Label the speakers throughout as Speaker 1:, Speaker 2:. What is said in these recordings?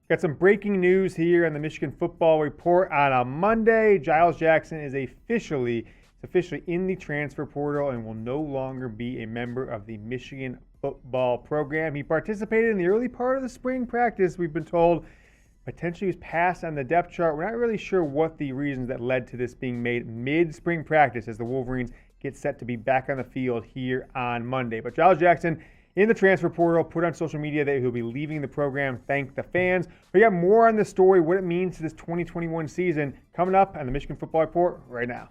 Speaker 1: Got some breaking news here on the Michigan Football Report on a Monday. Giles Jackson is officially in the transfer portal and will no longer be a member of the Michigan football program. He participated in the early part of the spring practice, we've been told. Potentially was passed on the depth chart. We're not really sure what the reasons that led to this being made mid-spring practice as the Wolverines get set to be back on the field here on Monday. But Giles Jackson in the transfer portal, put on social media that he'll be leaving the program. Thank the fans. We got more on this story, what it means to this 2021 season, coming up on the Michigan Football Report right now.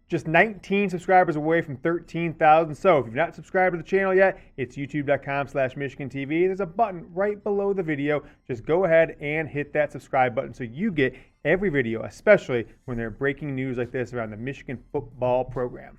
Speaker 1: Just 19 subscribers away from 13,000. So if you've not subscribed to the channel yet, it's youtube.com/MichiganTV. There's a button right below the video. Just go ahead and hit that subscribe button so you get every video, especially when there are breaking news like this around the Michigan football program.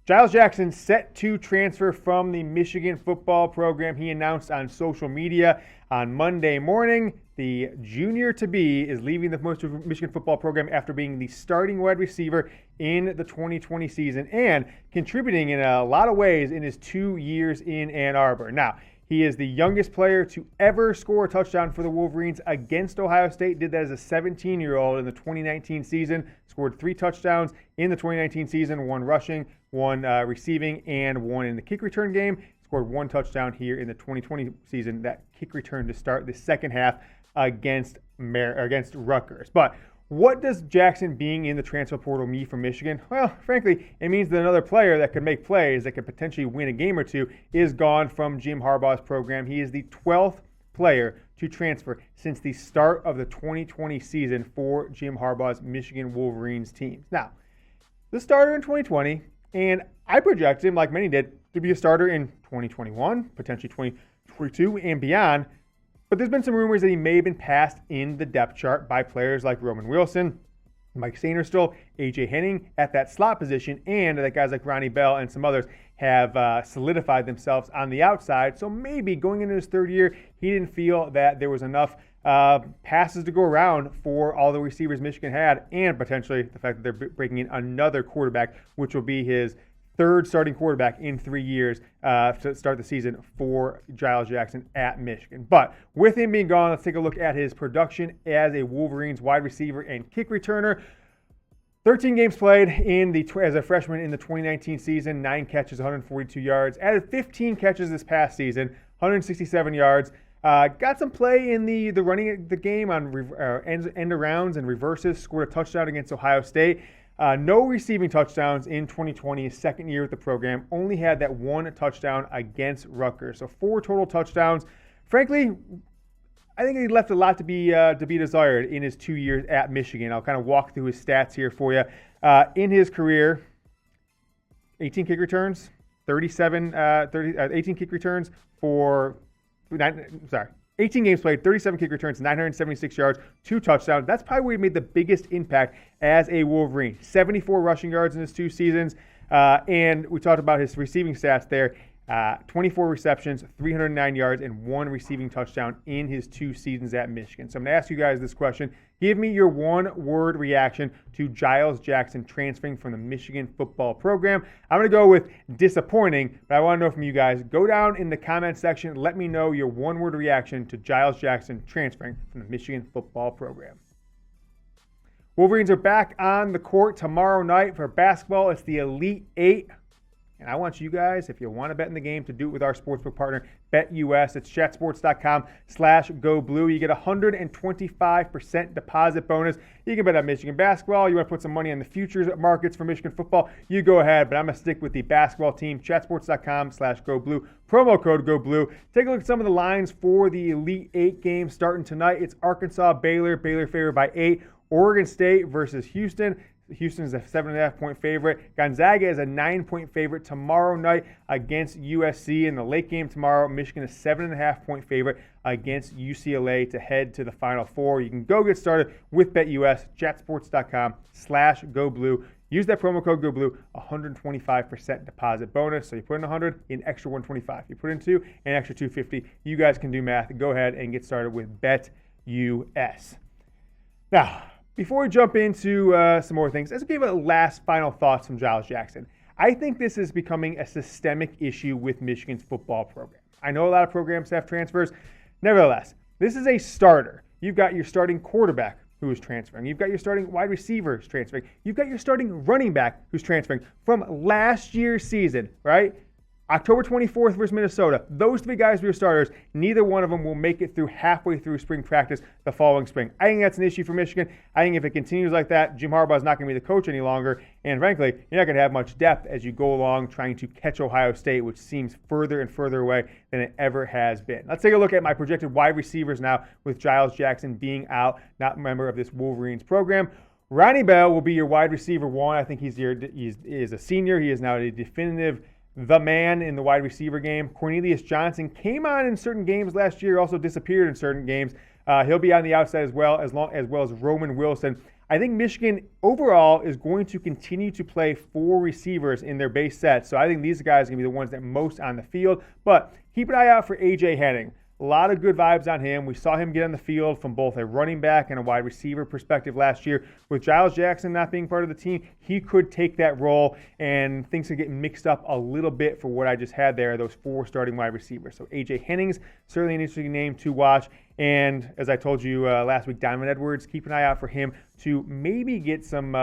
Speaker 1: Giles Jackson set to transfer from the Michigan football program. He announced on social media on Monday morning the junior-to-be is leaving the Michigan football program after being the starting wide receiver in the 2020 season and contributing in a lot of ways in his 2 years in Ann Arbor. Now, he is the youngest player to ever score a touchdown for the Wolverines against Ohio State. Did that as a 17-year-old in the 2019 season. Scored 3 touchdowns in the 2019 season, 1 rushing, 1 receiving, and 1 in the kick return game. Scored 1 touchdown here in the 2020 season. That kick return to start the second half against Rutgers. But what does Jackson being in the transfer portal mean for Michigan? Well, frankly, it means that another player that could make plays, that could potentially win a game or two, is gone from Jim Harbaugh's program. He is the 12th player to transfer since the start of the 2020 season for Jim Harbaugh's Michigan Wolverines teams. Now, the starter in 2020, and I project him, like many did, to be a starter in 2021, potentially 2022 and beyond. But there's been some rumors that he may have been passed in the depth chart by players like Roman Wilson, Mike Sainristil, A.J. Henning at that slot position, and that guys like Ronnie Bell and some others have solidified themselves on the outside. So maybe going into his third year, he didn't feel that there was enough passes to go around for all the receivers Michigan had, and potentially the fact that they're breaking in another quarterback, which will be his third starting quarterback in 3 years to start the season for Giles Jackson at Michigan. But with him being gone, let's take a look at his production as a Wolverines wide receiver and kick returner. 13 games played as a freshman in the 2019 season, 9 catches, 142 yards. Added 15 catches this past season, 167 yards. Got some play in the running the game on end arounds and reverses. Scored a touchdown against Ohio State. No receiving touchdowns in 2020, his second year with the program. Only had that 1 touchdown against Rutgers. So 4 total touchdowns. Frankly, I think he left a lot to be desired in his 2 years at Michigan. I'll kind of walk through his stats here for you. In his career, 18 kick returns, 18 kick returns for 18 games played, 37 kick returns, 976 yards, 2 touchdowns. That's probably where he made the biggest impact as a Wolverine. 74 rushing yards in his 2 seasons. And we talked about his receiving stats there. 24 receptions, 309 yards, and 1 receiving touchdown in his 2 seasons at Michigan. So I'm going to ask you guys this question. Give me your one-word reaction to Giles Jackson transferring from the Michigan football program. I'm going to go with disappointing, but I want to know from you guys. Go down in the comment section. Let me know your one-word reaction to Giles Jackson transferring from the Michigan football program. Wolverines are back on the court tomorrow night for basketball. It's the Elite Eight. And I want you guys, if you want to bet in the game, to do it with our sportsbook partner, BetUS. It's chatsports.com/GoBlue. You get a 125% deposit bonus. You can bet on Michigan basketball. You want to put some money on the futures markets for Michigan football, you go ahead. But I'm going to stick with the basketball team, chatsports.com/GoBlue. Promo code GoBlue. Take a look at some of the lines for the Elite Eight game starting tonight. It's Arkansas, Baylor. Baylor favored by 8. Oregon State versus Houston. Houston is a 7.5-point favorite. Gonzaga is a 9-point favorite tomorrow night against USC. In the late game tomorrow, Michigan is 7.5-point favorite against UCLA to head to the Final Four. You can go get started with BetUS, chatsports.com/GoBlue. Use that promo code GoBlue, 125% deposit bonus. So you put in 100, an extra 125. You put in 2, an extra 250. You guys can do math. Go ahead and get started with BetUS. Now, before we jump into some more things, let's give a last final thoughts from Giles Jackson. I think this is becoming a systemic issue with Michigan's football program. I know a lot of programs have transfers. Nevertheless, this is a starter. You've got your starting quarterback who is transferring. You've got your starting wide receiver who's transferring. You've got your starting running back who's transferring from last year's season, right? October 24th versus Minnesota. Those three guys were your starters. Neither one of them will make it through halfway through spring practice the following spring. I think that's an issue for Michigan. I think if it continues like that, Jim Harbaugh is not going to be the coach any longer. And frankly, you're not going to have much depth as you go along trying to catch Ohio State, which seems further and further away than it ever has been. Let's take a look at my projected wide receivers now with Giles Jackson being out, not a member of this Wolverines program. Ronnie Bell will be your wide receiver one. I think he is a senior. He is now a definitive the man in the wide receiver game. Cornelius Johnson came on in certain games last year, also disappeared in certain games. He'll be on the outside as well as Roman Wilson. I think Michigan overall is going to continue to play four receivers in their base set. So I think these guys are going to be the ones that most on the field. But keep an eye out for A.J. Henning. A lot of good vibes on him. We saw him get on the field from both a running back and a wide receiver perspective last year. With Giles Jackson not being part of the team, he could take that role, and things could get mixed up a little bit for what I just had there, those four starting wide receivers. So A.J. Henning's certainly an interesting name to watch. And as I told you last week, Donovan Edwards, keep an eye out for him to maybe get some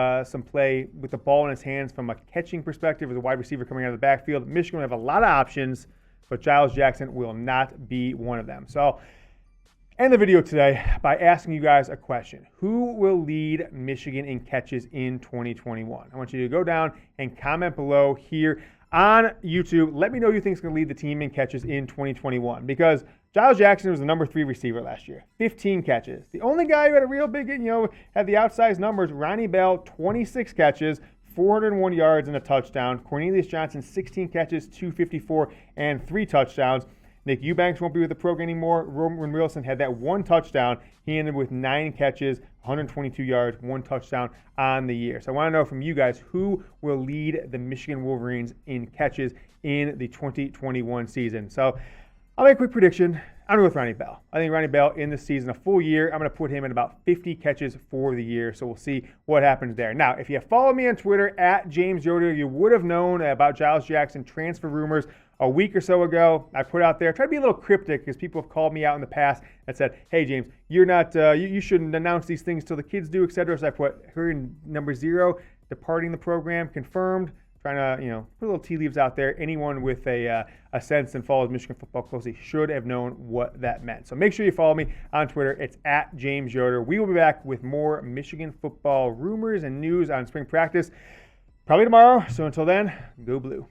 Speaker 1: play with the ball in his hands from a catching perspective as a wide receiver coming out of the backfield. Michigan will have a lot of options, but Giles Jackson will not be one of them. So I'll end the video today by asking you guys a question. Who will lead Michigan in catches in 2021? I want you to go down and comment below here on YouTube. Let me know who you think is going to lead the team in catches in 2021, because Giles Jackson was the number 3 receiver last year, 15 catches. The only guy who had a real big, had the outsized numbers, Ronnie Bell, 26 catches, 401 yards and a touchdown. Cornelius Johnson, 16 catches, 254, and 3 touchdowns. Nick Eubanks won't be with the program anymore. Roman Wilson had that 1 touchdown. He ended with 9 catches, 122 yards, 1 touchdown on the year. So I want to know from you guys, who will lead the Michigan Wolverines in catches in the 2021 season? So I'll make a quick prediction. I'm going to go with Ronnie Bell. I think Ronnie Bell in this season, a full year, I'm going to put him at about 50 catches for the year. So we'll see what happens there. Now, if you follow me on Twitter at James Yoder, you would have known about Giles Jackson transfer rumors a week or so ago. I put out there, try to be a little cryptic because people have called me out in the past and said, hey, James, you're not, you shouldn't announce these things till the kids do, etc. So I put her in number 0, departing the program, confirmed. Trying to, put little tea leaves out there. Anyone with a sense and follows Michigan football closely should have known what that meant. So make sure you follow me on Twitter. It's at James Yoder. We will be back with more Michigan football rumors and news on spring practice probably tomorrow. So until then, go blue.